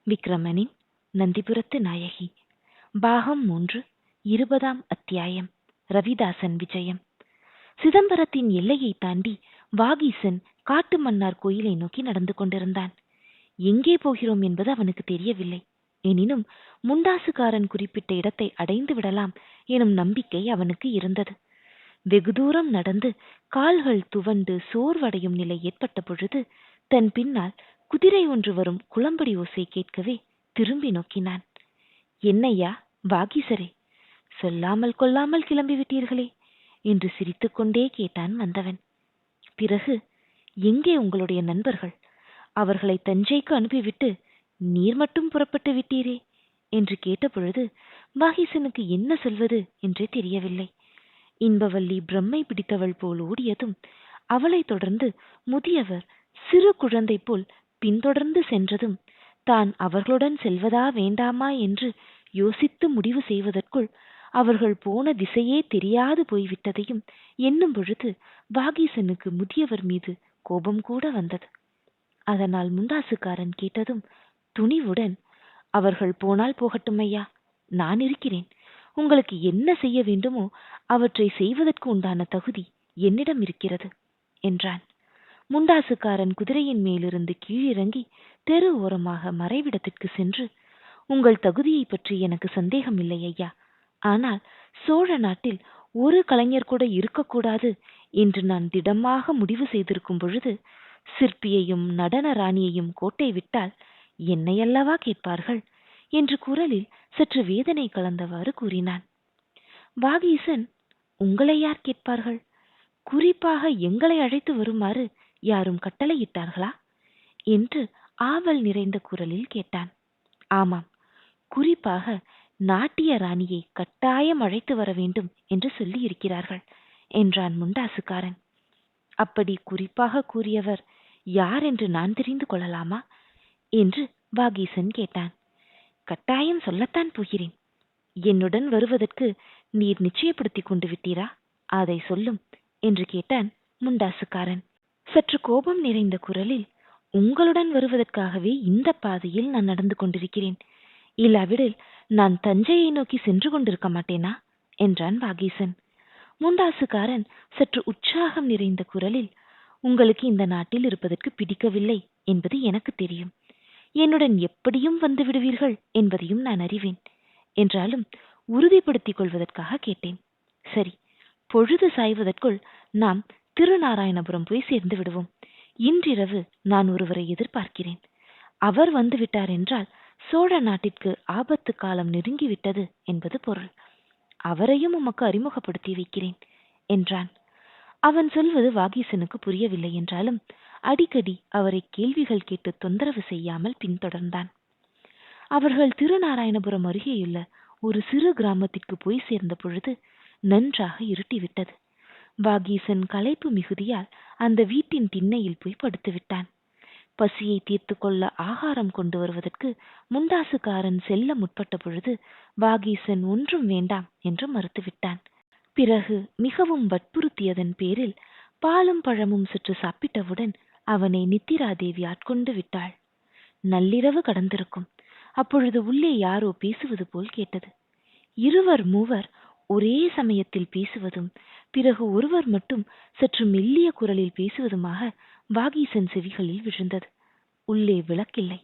விக்ரமனின் நந்திபுரத்து நாயகி பாகம் 3 20ஆம் அத்தியாயம். ரவிதாசன் விஜயம். சிதம்பரத்தின் எல்லையை தாண்டி வாகீசன் காட்டு மன்னார் கோயிலை நோக்கி நடந்து கொண்டிருந்தான். எங்கே போகிறோம் என்பது அவனுக்கு தெரியவில்லை. எனினும் முண்டாசுக்காரன் குறிப்பிட்ட இடத்தை அடைந்து விடலாம் எனும் நம்பிக்கை அவனுக்கு இருந்தது. வெகு தூரம் நடந்து கால்கள் துவண்டு சோர்வடையும் நிலை ஏற்பட்ட பொழுது தன் பின்னால் குதிரை ஒன்று வரும் குளம்படி ஓசை கேட்கவே திரும்பி நோக்கினான். என்னையா வாகீசரே, சொல்லாமல் கொள்ளாமல் கிளம்பிவிட்டீர்களே என்று சிரித்துக்கொண்டே கேட்டான் வந்தவன். பிறகு, எங்கே உங்களுடைய நண்பர்கள்? அவர்களை தஞ்சைக்கு அனுப்பிவிட்டு நீர் மட்டும் புறப்பட்டு விட்டீரே என்று கேட்டபொழுது வாகீசனுக்கு என்ன சொல்வது என்றே தெரியவில்லை. இன்பவல்லி பிரம்மை பிடித்தவள் போல் ஓடியதும் அவளை தொடர்ந்து முதியவர் சிறு குழந்தை போல் பின்தொடர்ந்து சென்றதும் தான் அவர்களுடன் செல்வதா வேண்டாமா என்று யோசித்து முடிவு செய்வதற்குள் அவர்கள் போன திசையே தெரியாது போய்விட்டதையும் எண்ணும் பொழுது வாகீசனுக்கு முதியவர் மீது கோபம் கூட வந்தது. அதனால் முண்டாசுக்காரன் கேட்டதும் துணிவுடன், அவர்கள் போனால் போகட்டும் ஐயா, நான் இருக்கிறேன். உங்களுக்கு என்ன செய்ய வேண்டுமோ அவற்றை செய்வதற்கு உண்டான தகுதி என்னிடம் இருக்கிறது என்றான். முண்டாசுக்காரன் குதிரையின் மேலிருந்து கீழிறங்கி தெரு ஓரமாக மறைவிடத்திற்கு சென்று, உங்கள் தகுதியை பற்றி எனக்கு சந்தேகம் இல்லை ஐயா. ஆனால் சோழ நாட்டில் ஒரு கலைஞர் கூட இருக்கக்கூடாது என்று நான் திடமாக முடிவு செய்திருக்கும் பொழுது சிற்பியையும் நடன ராணியையும் கோட்டை விட்டால் என்னையல்லவா கேட்பார்கள் என்று குரலில் சற்று வேதனை கலந்தவாறு கூறினான். வாகீசன், உங்களை யார் கேட்பார்கள்? குறிப்பாக எங்களை அழைத்து வருமாறு யாரும் கட்டளையிட்டார்களா என்று ஆவல் நிறைந்த குரலில் கேட்டான். ஆமாம், குறிப்பாக நாட்டிய ராணியை கட்டாயம் அழைத்து வர வேண்டும் என்று சொல்லி இருக்கிறார்கள் என்றான் முண்டாசுக்காரன். அப்படி குறிப்பாக கூறியவர் யார் என்று நான் தெரிந்து கொள்ளலாமா என்று வாகீசன் கேட்டான். கட்டாயம் சொல்லத்தான் போகிறேன். என்னுடன் வருவதற்கு நீர் நிச்சயப்படுத்திக் கொண்டு விட்டீரா? அதை சொல்லும் என்று கேட்டான் முண்டாசுக்காரன். சற்று கோபம் நிறைந்த குரலில், உங்களுடன் வருவதற்காகவே இந்த பாதையில் நான் நடந்து கொண்டிருக்கிறேன். இல்லாவிடில் நான் தஞ்சையை நோக்கி சென்று கொண்டிருக்க மாட்டேனா என்றான் வாகீசன். முண்டாசுக்காரன் சற்று உற்சாகம் நிறைந்த குரலில், உங்களுக்கு இந்த நாட்டில் இருப்பதற்கு பிடிக்கவில்லை என்பது எனக்கு தெரியும். என்னுடன் எப்படியும் வந்து விடுவீர்கள் என்பதையும் நான் அறிவேன். என்றாலும் உறுதிப்படுத்திக் கொள்வதற்காக கேட்டேன். சரி, பொழுது சாய்வதற்குள் நாம் திருநாராயணபுரம் போய் சேர்ந்து விடுவோம். இன்றிரவு நான் ஒருவரை எதிர்பார்க்கிறேன். அவர் வந்துவிட்டார் என்றால் சோழ நாட்டிற்கு ஆபத்து காலம் நெருங்கிவிட்டது என்பது பொருள். அவரையும் உமக்கு அறிமுகப்படுத்தி வைக்கிறேன் என்றான். அவன் சொல்வது வாகீசனுக்கு புரியவில்லை என்றாலும் அடிக்கடி அவரை கேள்விகள் கேட்டு தொந்தரவு செய்யாமல் பின்தொடர்ந்தான். அவர்கள் திருநாராயணபுரம் அருகேயுள்ள ஒரு சிறு கிராமத்திற்கு போய் சேர்ந்த பொழுது நன்றாக இருட்டிவிட்டது. வாகீசன் களைப்பு மிகுதியால் அந்த வீட்டின் திண்ணையில் போய் படுத்து விட்டான். பசியை தீர்த்து கொள்ள ஆகாரம் கொண்டு வருவதற்கு முண்டாசுக்காரன் செல்ல முற்பட்ட பொழுது வாகீசன் ஒன்றும் வேண்டாம் என்று மறுத்துவிட்டான். பிறகு மிகவும் வற்புறுத்தியதன் பேரில் பாலும் பழமும் சற்று சாப்பிட்டவுடன் அவனை நித்திராதேவி ஆட்கொண்டு விட்டாள். நள்ளிரவு கடந்திருக்கும். அப்பொழுது உள்ளே யாரோ பேசுவது போல் கேட்டது. இருவர் மூவர் ஒரே சமயத்தில் பேசுவதும் பிறகு ஒருவர் மட்டும் சற்று மெல்லிய குரலில் பேசுவதுமாக வாகீசன் செவிகளில் விழுந்தது. உள்ளே விளக்கில்லை.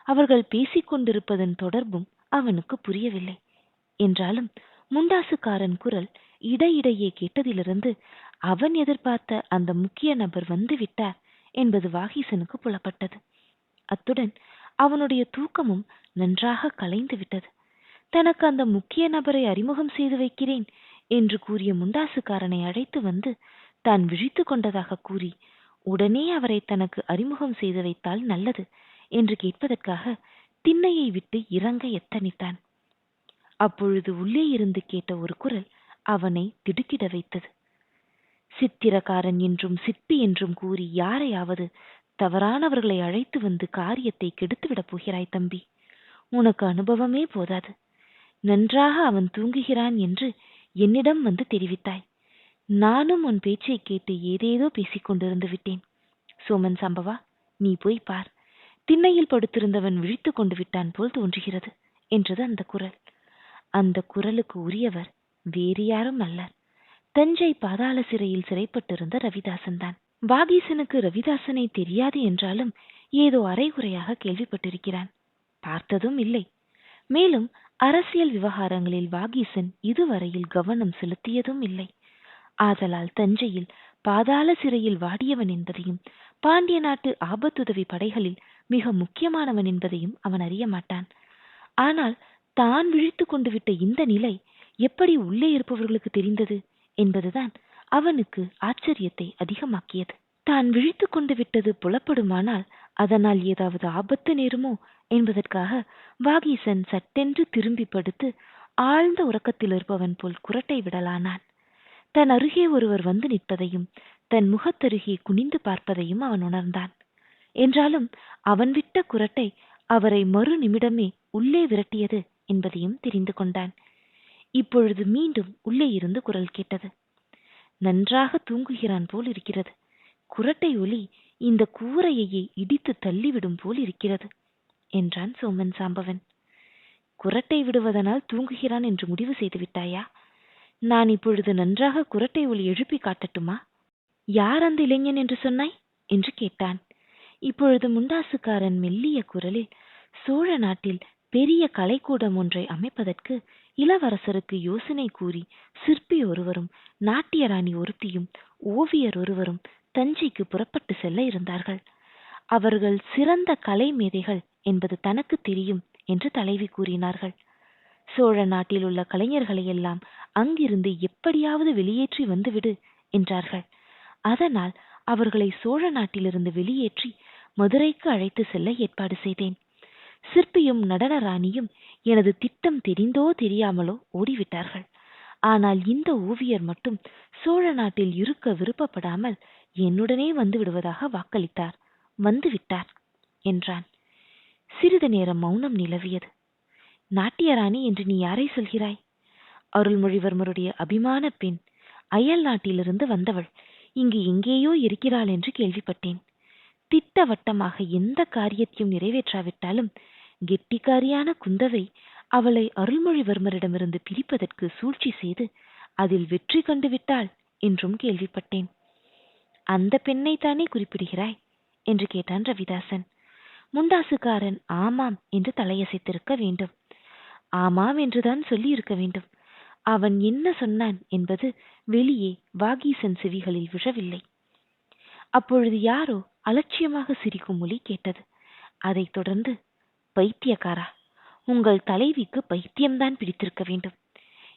அவர்கள் பேசிக்கொண்டிருப்பதன் தொடர்பும் அவனுக்கு புரியவில்லை. என்றாலும் முண்டாசுக்காரன் குரல் இடையிடையே கேட்டதிலிருந்து அவன் எதிர்பார்த்த அந்த முக்கிய நபர் வந்து விட்டார் என்பது வாகீசனுக்கு புலப்பட்டது. அத்துடன் அவனுடைய தூக்கமும் நன்றாக கலைந்து விட்டது. தனக்கு அந்த முக்கிய நபரை அறிமுகம் செய்து வைக்கிறேன் என்று கூறிய முண்டாசுக்காரனை அழைத்து வந்து தான் விழித்து கொண்டதாக கூறி உடனே அவரை தனக்கு அறிமுகம் செய்து வைத்தால் நல்லது என்று கேட்பதற்காக திண்ணையை விட்டு இறங்க எத்தனித்தான். அப்பொழுது உள்ளே இருந்து கேட்ட ஒரு குரல் அவனை திடுக்கிட வைத்தது. சித்திரக்காரன் என்றும் சிற்பி என்றும் கூறி யாரையாவது தவறானவர்களை அழைத்து வந்து காரியத்தை கெடுத்துவிடப் போகிறாய் தம்பி. உனக்கு அனுபவமே போதாது. நன்றாக அவன் தூங்குகிறான் என்று என்னிடம் வந்து தெரிவித்தாய். நானும் உன் பேச்சை கேட்டு ஏதேதோ பேசிக் கொண்டிருந்து விட்டேன். சோமன் சம்பவா, நீ போய் பார். திண்ணையில் படுத்திருந்தவன் விழித்து கொண்டு விட்டான் போல் தோன்றுகிறது என்றது அந்த குரல். அந்த குரலுக்கு உரியவர் வேறு யாரும் அல்லர், தஞ்சை பாதாள சிறையில் சிறைப்பட்டிருந்த ரவிதாசன் தான். வாகீசனுக்கு ரவிதாசனை தெரியாது என்றாலும் ஏதோ அரைகுறையாக கேள்விப்பட்டிருக்கிறான், பார்த்ததும் இல்லை. மேலும் அரசியல் விவகாரங்களில் வாகீசன் இதுவரையில் கவனம் செலுத்தியதும் இல்லை. ஆதலால் தஞ்சையில் பாதாள சிறையில் வாடியவன் என்பதையும் பாண்டிய நாட்டு ஆபத்துதவி படைகளில் மிக முக்கியமானவன் என்பதையும் அவன் அறிய மாட்டான். ஆனால் தான் விழித்து கொண்டு விட்ட இந்த நிலை எப்படி உள்ளே இருப்பவர்களுக்கு தெரிந்தது என்பதுதான் அவனுக்கு ஆச்சரியத்தை அதிகமாக்கியது. தான் விழித்து கொண்டு விட்டது புலப்படுமானால் அதனால் ஏதாவது ஆபத்து நேருமோ என்பதற்காக வாகீசன் சட்டென்று திரும்பி படுத்து ஆழ்ந்த உறக்கத்தில் இருப்பவன் போல் குரட்டை விடலானான். தன் அருகே ஒருவர் வந்து நிற்பதையும் தன் முகத்தருகே குனிந்து பார்ப்பதையும் அவன் உணர்ந்தான். என்றாலும் அவன் விட்ட குரட்டை அவரை மறு நிமிடமே உள்ளே விரட்டியது என்பதையும் தெரிந்து கொண்டான். இப்பொழுது மீண்டும் உள்ளே இருந்து குரல் கேட்டது. நன்றாக தூங்குகிறான் போல் இருக்கிறது. குரட்டை ஒலி இந்த கூரையையே இடித்து தள்ளிவிடும் போல் இருக்கிறது என்றான் சோமன் சாம்பவன். குரட்டை விடுவதனால் தூங்குகிறான் என்று முடிவு செய்து விட்டாயா? நான் இப்பொழுது நன்றாக குரட்டை ஒலி எழுப்பி காட்டட்டுமா? யார் அந்த இளைஞன் என்று சொன்னாய் என்று கேட்டான். இப்பொழுது முண்டாசுக்காரன் மெல்லிய குரலில், சோழ நாட்டில் பெரிய கலைக்கூடம் ஒன்றை அமைப்பதற்கு இளவரசருக்கு யோசனை கூறி சிற்பி ஒருவரும் நாட்டிய ராணி ஒருத்தியும் ஓவியர் ஒருவரும் தஞ்சைக்கு புறப்பட்டு செல்ல இருந்தார்கள். அவர்கள் சிறந்த கலை மேதைகள் என்பது தனக்கு தெரியும் என்று தலைவி கூறினார்கள். சோழ நாட்டில் உள்ள கலைஞர்களையெல்லாம் அங்கிருந்து எப்படியாவது வெளியேற்றி வந்துவிடு என்றார்கள். அதனால் அவர்களை சோழ நாட்டிலிருந்து வெளியேற்றி மதுரைக்கு அழைத்து செல்ல ஏற்பாடு செய்தேன். சிற்பியும் நடன ராணியும் எனது திட்டம் தெரிந்தோ தெரியாமலோ ஓடிவிட்டார்கள். ஆனால் இந்த ஓவியர் மட்டும் சோழ நாட்டில் இருக்க விருப்பப்படாமல் என்னுடனே வந்து விடுவதாக வாக்களித்தார். வந்துவிட்டார் என்றான். சிறிது நேரம் மௌனம் நிலவியது. நாட்டியராணி என்று நீ யாரை சொல்கிறாய்? அருள்மொழிவர்மருடைய அபிமான பெண், அயல் நாட்டிலிருந்து வந்தவள், இங்கு எங்கேயோ இருக்கிறாள் என்று கேள்விப்பட்டேன். திட்டவட்டமாக எந்த காரியத்தையும் நிறைவேற்றாவிட்டாலும் கெட்டிக்காரியான குந்தவை அவளை அருள்மொழிவர்மரிடமிருந்து பிரிப்பதற்கு சூழ்ச்சி செய்து அதில் வெற்றி கண்டு விட்டாள் என்றும் கேள்விப்பட்டேன். அந்த பெண்ணைத்தானே குறிப்பிடுகிறாய் என்று கேட்டான் ரவிதாசன். முண்டாசுக்காரன் ஆமாம் என்று தலையசைத்திருக்க வேண்டும். ஆமாம் என்றுதான் சொல்லி இருக்க வேண்டும். அவன் என்ன சொன்னான் என்பது வெளியே வாகீசன் செவிகளில் விழவில்லை. அப்பொழுது யாரோ அலட்சியமாக சிரிக்கும் மொழி கேட்டது. அதைத் தொடர்ந்து, பைத்தியக்காரா, உங்கள் தலைவிக்கு பைத்தியம்தான் பிடித்திருக்க வேண்டும்.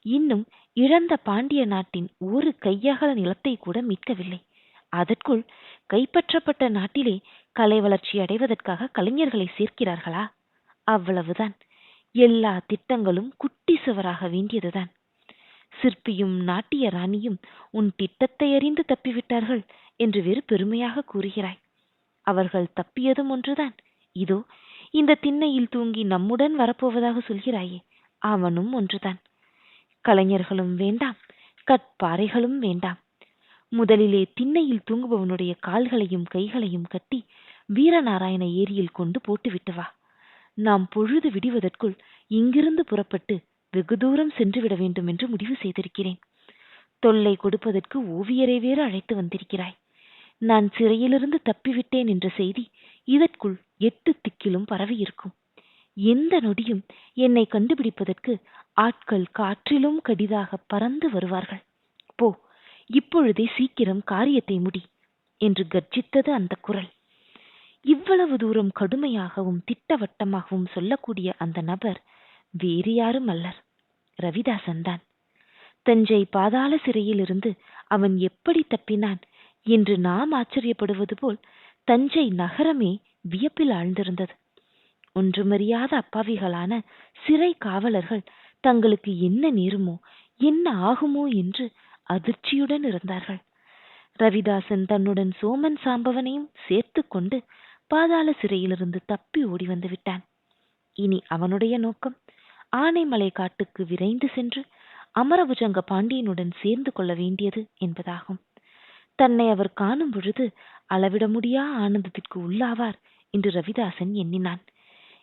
இன்னும் இழந்த பாண்டிய நாட்டின் ஒரு கையகல நிலத்தை கூட மீட்கவில்லை. அதற்குள் கைப்பற்றப்பட்ட நாட்டிலே கலை வளர்ச்சி அடைவதற்காக கலைஞர்களை சேர்க்கிறார்களா? அவ்வளவுதான். எல்லா திட்டங்களும் குட்டி சுவராக வேண்டியதுதான். சிற்பியும் நாட்டிய ராணியும் உன் திட்டத்தை அறிந்து தப்பிவிட்டார்கள் என்று வேறு பெருமையாக கூறுகிறாய். அவர்கள் தப்பியதும் ஒன்றுதான். இதோ இந்த திண்ணையில் தூங்கி நம்முடன் வரப்போவதாக சொல்கிறாயே, அவனும் ஒன்றுதான். கலைஞர்களும் வேண்டாம், கற்பாறைகளும் வேண்டாம். முதலிலே திண்ணையில் தூங்குபவனுடைய கால்களையும் கைகளையும் கட்டி வீரநாராயண ஏரியில் கொண்டு போட்டுவிட்டு வா. நாம் பொழுது விடுவதற்குள் இங்கிருந்து புறப்பட்டு வெகு தூரம் சென்று விட வேண்டும் என்று முடிவு செய்திருக்கிறேன். தொல்லை கொடுப்பதற்கு ஓவியரை வேறு அழைத்து வந்திருக்கிறாய். நான் சிறையிலிருந்து தப்பிவிட்டேன் என்ற செய்தி இதற்குள் 8 திக்கிலும் பரவியிருக்கும். எந்த நொடியும் என்னை கண்டுபிடிப்பதற்கு ஆட்கள் காற்றிலும் கடிதாக பறந்து வருவார்கள். போ, இப்பொழுதே சீக்கிரம் காரியத்தை முடி என்று கர்ஜித்தது அந்த குரல். இவ்வளவு தூரம் கடுமையாகவும் திட்டவட்டமாகவும் சொல்லக்கூடிய அந்த நபர் வேறு யாரும் அல்லர், ரவிதாசன் தான். தஞ்சை பாதாள சிறையில் இருந்து அவன் எப்படி தப்பினான் என்று நாம் ஆச்சரியப்படுவது போல் தஞ்சை நகரமே வியப்பில் ஆழ்ந்திருந்தது. ஒன்றுமறியாத அப்பாவிகளான சிறை காவலர்கள் தங்களுக்கு என்ன நேருமோ என்ன ஆகுமோ என்று அதிர்ச்சியுடன் இருந்தார்கள். ரவிதாசன் தன்னுடன் சோமன் சாம்பவனையும் சேர்த்து கொண்டு பாதாள சிறையிலிருந்து தப்பி ஓடி வந்து விட்டான். இனி அவனுடைய நோக்கம் ஆனைமலை காட்டுக்கு விரைந்து சென்று அமரபுஜங்க பாண்டியனுடன் சேர்ந்து கொள்ள வேண்டியது என்பதாகும். தன்னை அவர் காணும் பொழுது அளவிட முடியா ஆனந்தத்திற்கு உள்ளாவார் என்று ரவிதாசன் எண்ணினான்.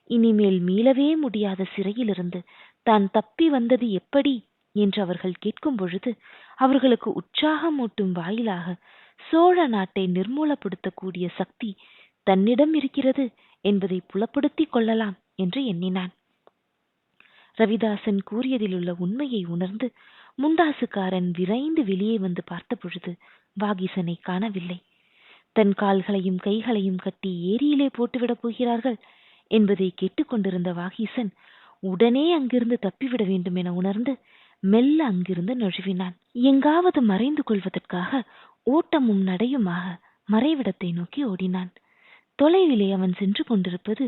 இனிமேல் மீளவே முடியாத சிறையிலிருந்து தான் தப்பி வந்தது எப்படி என்று அவர்கள் கேட்கும் பொழுது அவர்களுக்கு உற்சாகமூட்டும் வாயிலாக சோழ நாட்டை நிர்மூலப்படுத்தக்கூடிய சக்தி தன்னிடம் இருக்கிறது என்பதை புலப்படுத்திக் கொள்ளலாம் என்று எண்ணினான். ரவிதாசன் கூறியதில் உள்ள உண்மையை உணர்ந்து முண்டாசுக்காரன் விரைந்து வெளியே வந்து பார்த்த பொழுது வாகீசனை காணவில்லை. தன் கால்களையும் கைகளையும் கட்டி ஏரியிலே போட்டுவிடப் போகிறார்கள் என்பதை கேட்டுக்கொண்டிருந்த வாகீசன் உடனே அங்கிருந்து தப்பிவிட வேண்டும் என உணர்ந்து மெல்ல அங்கிருந்து நழுவினான். எங்காவது மறைந்து கொள்வதற்காக ஓட்டமும் நடையுமாக மறைவிடத்தை நோக்கி ஓடினான். தொலைவிலே அவன் சென்று கொண்டிருப்பது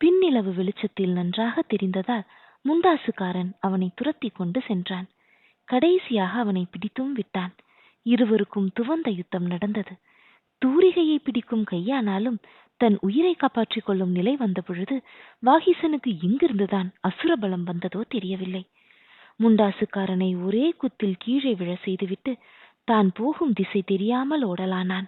பின்னிலவு வெளிச்சத்தில் நன்றாக தெரிந்ததால் முண்டாசுக்காரன் அவனை துரத்தி கொண்டு சென்றான். கடைசியாக அவனை பிடித்தும் விட்டான். இருவருக்கும் துவந்த யுத்தம் நடந்தது. தூரிகையை பிடிக்கும் கையானாலும் தன் உயிரை காப்பாற்றிக் கொள்ளும் நிலை வந்த பொழுது வாகீசனுக்கு எங்கிருந்துதான் அசுரபலம் வந்ததோ தெரியவில்லை. முண்டாசுக்காரனை ஒரே குத்தில் கீழே விழ செய்துவிட்டு தான் போகும் திசை தெரியாமல் ஓடலானான்.